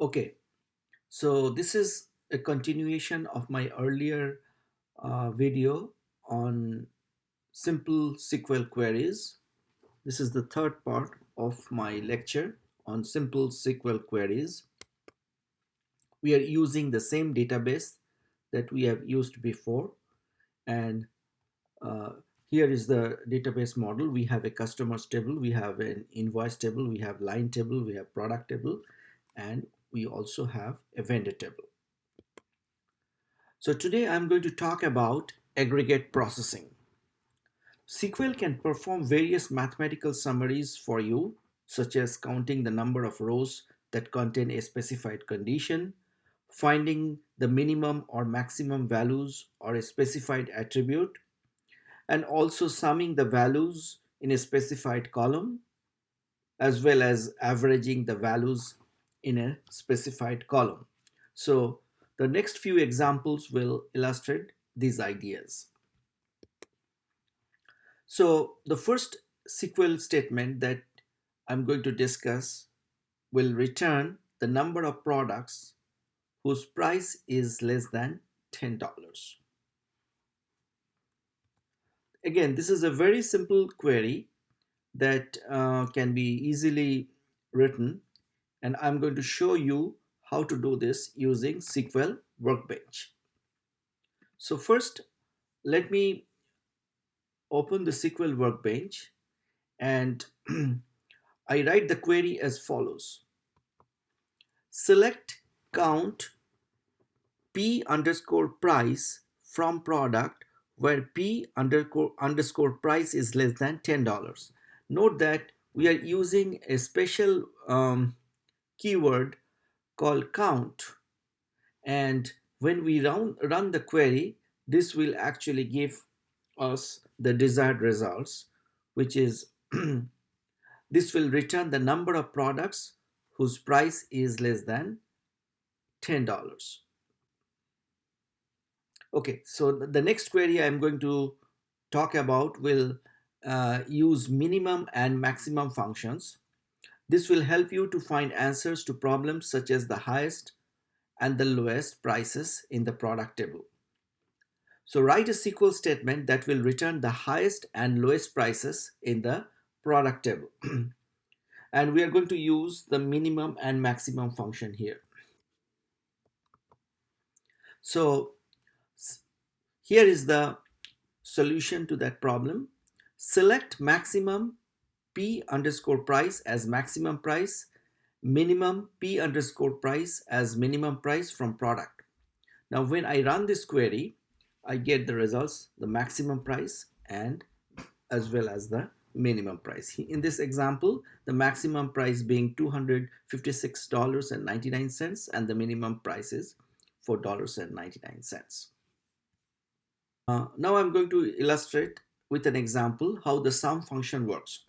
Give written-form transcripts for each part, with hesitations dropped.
Okay, so this is a continuation of my earlier video on simple SQL queries. This is the third part of my lecture on simple SQL queries. We are using the same database that we have used before, and uh, here is the database model. We have a customers table, we have an invoice table, we have line table, we have product table, and we also have a vendor table. So today I'm going to talk about aggregate processing. SQL can perform various mathematical summaries for you, such as counting the number of rows that contain a specified condition, finding the minimum or maximum values or a specified attribute, and also summing the values in a specified column, as well as averaging the values in a specified column. So the next few examples will illustrate these ideas. So the first SQL statement that I'm going to discuss will return the number of products whose price is less than $10. Again, this is a very simple query that can be easily written, and I'm going to show you how to do this using SQL Workbench. So first, let me open the SQL Workbench, and I write the query as follows. Select count P underscore price from product where P underscore price is less than $10. Note that we are using a special keyword called count, and when we run the query, this will actually give us the desired results, which is this will return the number of products whose price is less than $10. Okay, so the next query I'm going to talk about will use minimum and maximum functions. This will help you to find answers to problems such as the highest and the lowest prices in the product table. So write a SQL statement that will return the highest and lowest prices in the product table. And we are going to use the minimum and maximum function here. So here is the solution to that problem. Select maximum P underscore price as maximum price, minimum P underscore price as minimum price from product. Now when I run this query, I get the results, the maximum price and as well as the minimum price. In this example, the maximum price being $256.99 and the minimum price is $4.99. Now I'm going to illustrate with an example how the sum function works.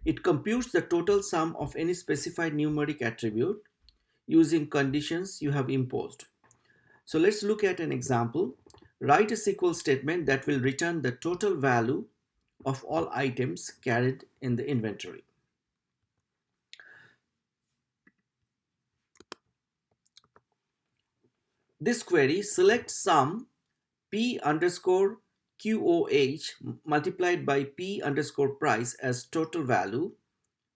It computes the total sum of any specified numeric attribute using conditions you have imposed. So let's look at an example. Write a SQL statement that will return the total value of all items carried in the inventory. This query selects sum P underscore QOH multiplied by P underscore price as total value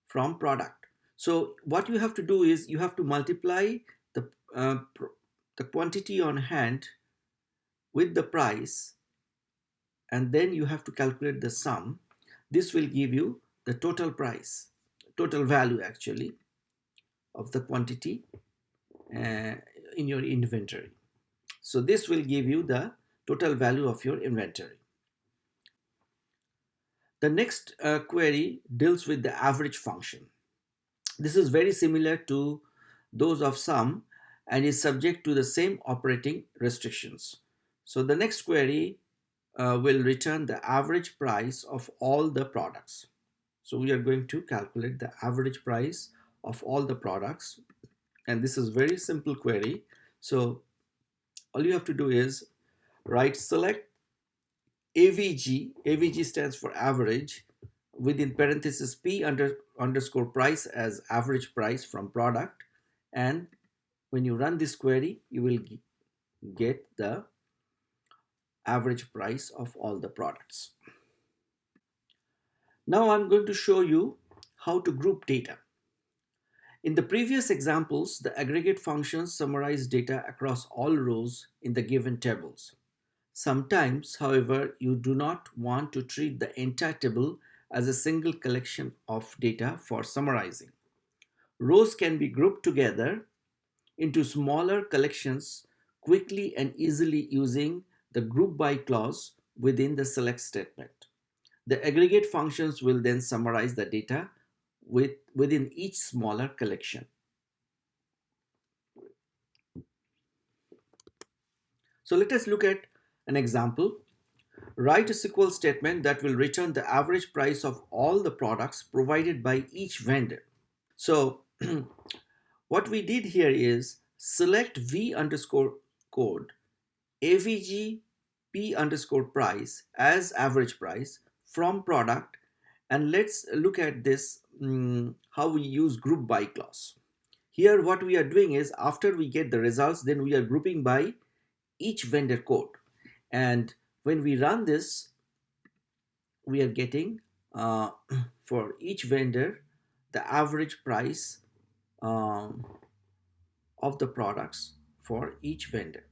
from product. So what you have to do is you have to multiply the, uh, the quantity on hand with the price, and then you have to calculate the sum. This will give you the total price, total value actually of the quantity uh, in your inventory. So this will give you the total value of your inventory. The next query deals with the average function. This is very similar to those of sum and is subject to the same operating restrictions. So the next query will return the average price of all the products. So we are going to calculate the average price of all the products, and this is very simple query. So all you have to do is write select AVG. AVG stands for average, within parentheses P underscore price as average price from product, And when you run this query, you will get the average price of all the products. Now I'm going to show you how to group data. In the previous examples, the aggregate functions summarize data across all rows in the given tables. Sometimes, however, you do not want to treat the entire table as a single collection of data for summarizing. Rows can be grouped together into smaller collections quickly and easily using the group by clause within the select statement. The aggregate functions will then summarize the data within each smaller collection. So let us look at an example. Write a SQL statement that will return the average price of all the products provided by each vendor. So what we did here is select v underscore code AVG p underscore price as average price from product, and let's look at this how we use group by clause. Here what we are doing is after we get the results, then we are grouping by each vendor code, and when we run this we are getting for each vendor the average price um, of the products for each vendor.